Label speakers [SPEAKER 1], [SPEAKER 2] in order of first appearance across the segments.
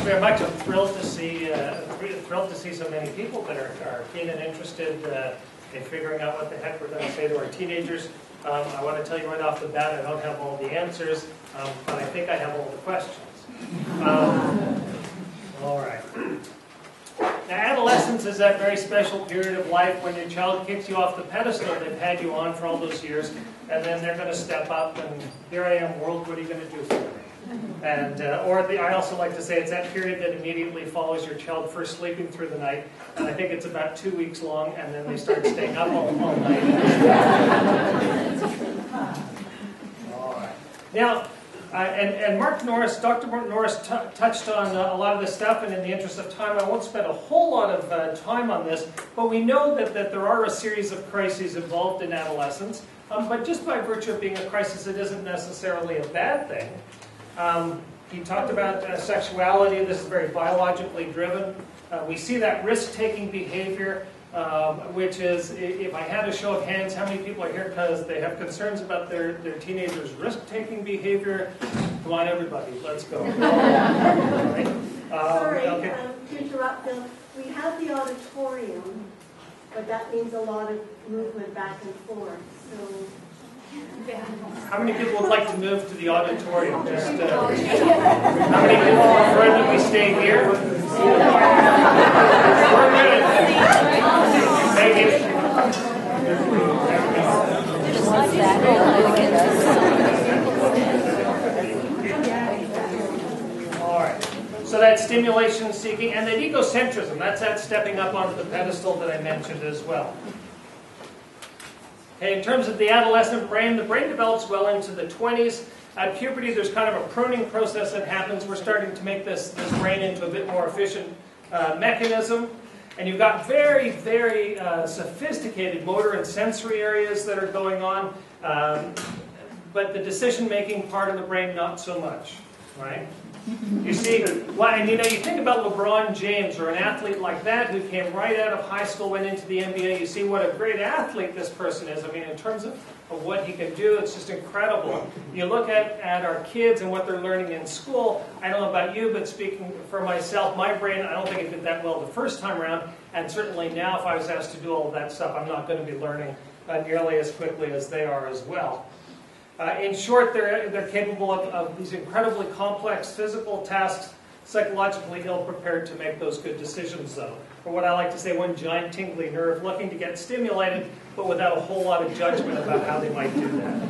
[SPEAKER 1] very much. I'm thrilled to see so many people that are keen and interested in figuring out what the heck we're going to say to our teenagers. I want to tell you right off the bat, I don't have all the answers, but I think I have all the questions. All right. Now, adolescence is that very special period of life when your child kicks you off the pedestal they've had you on for all those years, and then they're going to step up, and here I am, world, what are you going to do for me? And I also like to say it's that period that immediately follows your child first sleeping through the night, and I think it's about 2 weeks long, and then they start staying up all night. All right. Now, and Dr. Mark Norris touched on a lot of this stuff, and in the interest of time, I won't spend a whole lot of time on this, but we know that there are a series of crises involved in adolescence, but just by virtue of being a crisis, it isn't necessarily a bad thing. He talked about sexuality. This is very biologically driven. We see that risk-taking behavior, which is, if I had a show of hands, how many people are here because they have concerns about their teenagers' risk-taking behavior? Come on, everybody, let's go. Right.
[SPEAKER 2] Sorry,
[SPEAKER 1] okay.
[SPEAKER 2] To interrupt, Bill. We have the auditorium, but that means a lot of movement back and forth. So.
[SPEAKER 1] How many people would like to move to the auditorium? Just, how many people prefer that we stay here? Thank you. All right. So that's stimulation seeking, and then egocentrism. That's that stepping up onto the pedestal that I mentioned as well. Okay, in terms of the adolescent brain, the brain develops well into the 20s. At puberty, there's kind of a pruning process that happens. We're starting to make this brain into a bit more efficient mechanism. And you've got very, very sophisticated motor and sensory areas that are going on. But the decision-making part of the brain, not so much, right? You see, and you think about LeBron James or an athlete like that who came right out of high school, went into the NBA. You see what a great athlete this person is. I mean, in terms of what he can do, it's just incredible. You look at our kids and what they're learning in school. I don't know about you, but speaking for myself, my brain, I don't think it did that well the first time around. And certainly now, if I was asked to do all of that stuff, I'm not going to be learning nearly as quickly as they are as well. In short, they're capable of these incredibly complex physical tasks, psychologically ill-prepared to make those good decisions, though. Or what I like to say, one giant tingly nerve looking to get stimulated, but without a whole lot of judgment about how they might do that.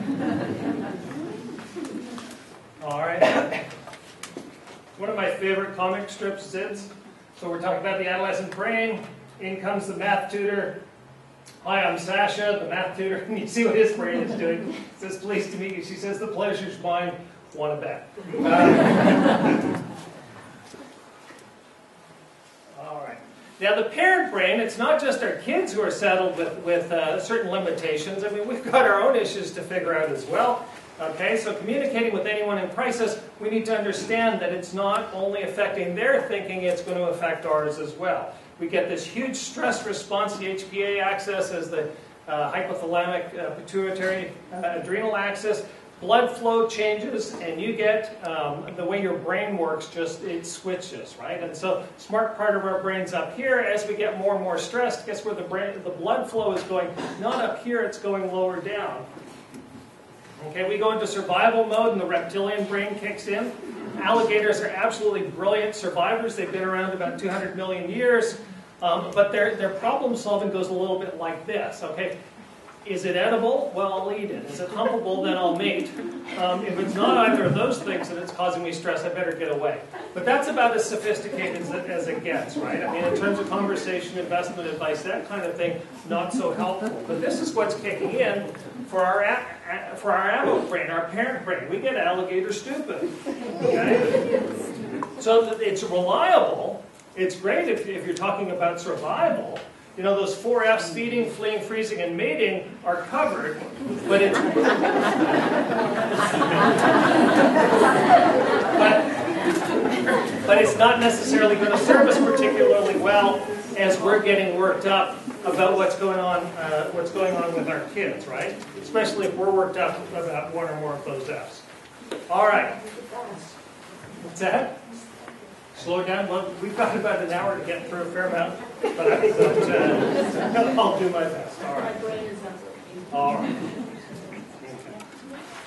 [SPEAKER 1] All right. One of my favorite comic strips, Zids. So we're talking about the adolescent brain. In comes the math tutor. Hi, I'm Sasha, the math tutor, and you see what his brain is doing. He says, pleased to meet you. She says, the pleasure's mine. Want to bet. All right. Now, the parent brain, it's not just our kids who are saddled with certain limitations. I mean, we've got our own issues to figure out as well. Okay, so communicating with anyone in crisis, we need to understand that it's not only affecting their thinking, it's going to affect ours as well. We get this huge stress response. The HPA axis is the hypothalamic pituitary adrenal axis. Blood flow changes, and you get the way your brain works, it switches, right? And so smart part of our brain's up here. As we get more and more stressed, guess where the blood flow is going? Not up here, it's going lower down. Okay, we go into survival mode, and the reptilian brain kicks in. Alligators are absolutely brilliant survivors. They've been around about 200 million years, but their problem solving goes a little bit like this. Okay, is it edible? Well, I'll eat it. Is it humpable? Then I'll mate. If it's not either of those things and it's causing me stress, I better get away. But that's about as sophisticated as it gets, right? I mean, in terms of conversation, investment advice, that kind of thing, not so helpful. But this is what's kicking in for our adult brain, our parent brain. We get alligator stupid. Okay? So it's reliable. It's great if you're talking about survival. You know, those 4 F's, feeding, fleeing, freezing, and mating, are covered, but it's... but it's not necessarily going to serve us particularly well as we're getting worked up about what's going on with our kids, right? Especially if we're worked up about one or more of those F's. All right. What's that? Slow down. Well, we've got about an hour to get through a fair amount, but I'll do my best. All right.
[SPEAKER 2] My brain is not working.
[SPEAKER 1] All right.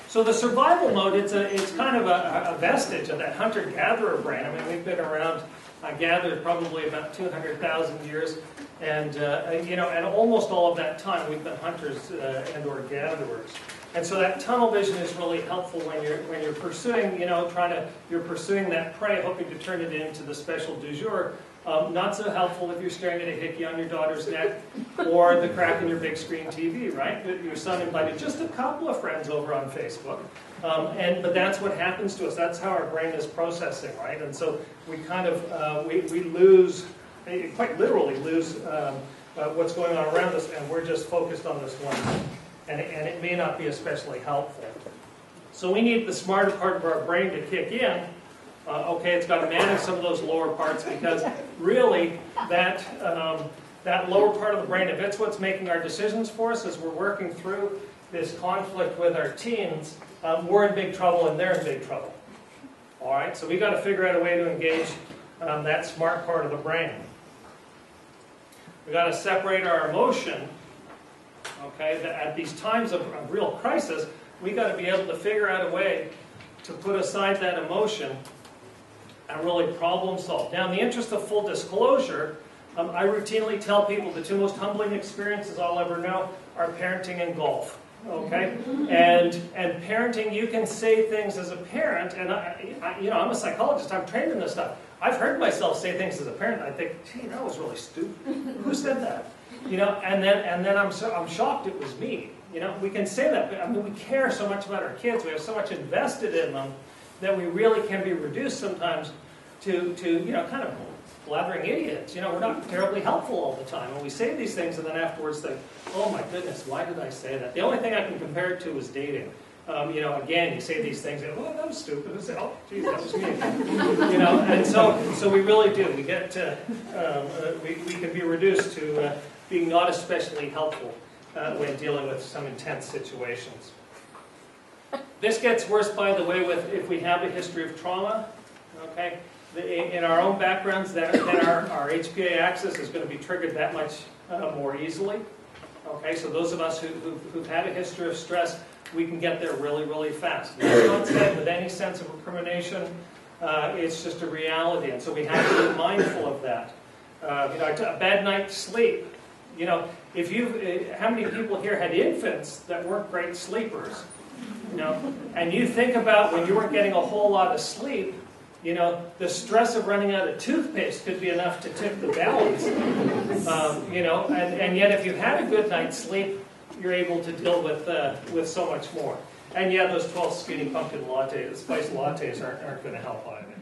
[SPEAKER 1] So the survival mode, it's kind of a vestige of that hunter-gatherer brain. I mean, we've been around, I gathered, probably about 200,000 years, and and almost all of that time we've been hunters and/or gatherers. And so that tunnel vision is really helpful when you're pursuing, you're pursuing that prey, hoping to turn it into the special du jour. Not so helpful if you're staring at a hickey on your daughter's neck or the crack in your big screen TV, right? Your son invited just a couple of friends over on Facebook. But that's what happens to us. That's how our brain is processing, right? And so we kind of, we lose, quite literally lose what's going on around us, and we're just focused on this one thing. And it may not be especially helpful. So we need the smarter part of our brain to kick in. It's got to manage some of those lower parts, because really that lower part of the brain, if it's what's making our decisions for us as we're working through this conflict with our teens, we're in big trouble and they're in big trouble. All right, so we've got to figure out a way to engage that smart part of the brain. We've got to separate our emotion. At these times of real crisis, we've got to be able to figure out a way to put aside that emotion and really problem solve. Now, in the interest of full disclosure, I routinely tell people the two most humbling experiences I'll ever know are parenting and golf. Okay, and parenting, you can say things as a parent, and I'm a psychologist. I'm trained in this stuff. I've heard myself say things as a parent, and I think, gee, that was really stupid. Who said that? And then I'm shocked it was me. We can say that, but I mean, we care so much about our kids. We have so much invested in them that we really can be reduced sometimes to kind of blathering idiots. We're not terribly helpful all the time. And we say these things and then afterwards think, oh my goodness, why did I say that? The only thing I can compare it to is dating. Again, you say these things, and, oh, that was stupid. And say, oh, geez, that was me again. And so we really do. We get we can be reduced to being not especially helpful when dealing with some intense situations. This gets worse, by the way, if we have a history of trauma. Okay, in our own backgrounds, then our HPA axis is going to be triggered that much more easily. Okay, so those of us who've had a history of stress, we can get there really, really fast. That's not said with any sense of recrimination. It's just a reality, and so we have to be mindful of that. A bad night's sleep. How many people here had infants that weren't great sleepers? And you think about when you weren't getting a whole lot of sleep, the stress of running out of toothpaste could be enough to tip the balance. And yet if you had a good night's sleep, you're able to deal with so much more. And yeah, those 12 skinny pumpkin lattes, spiced lattes aren't going to help either.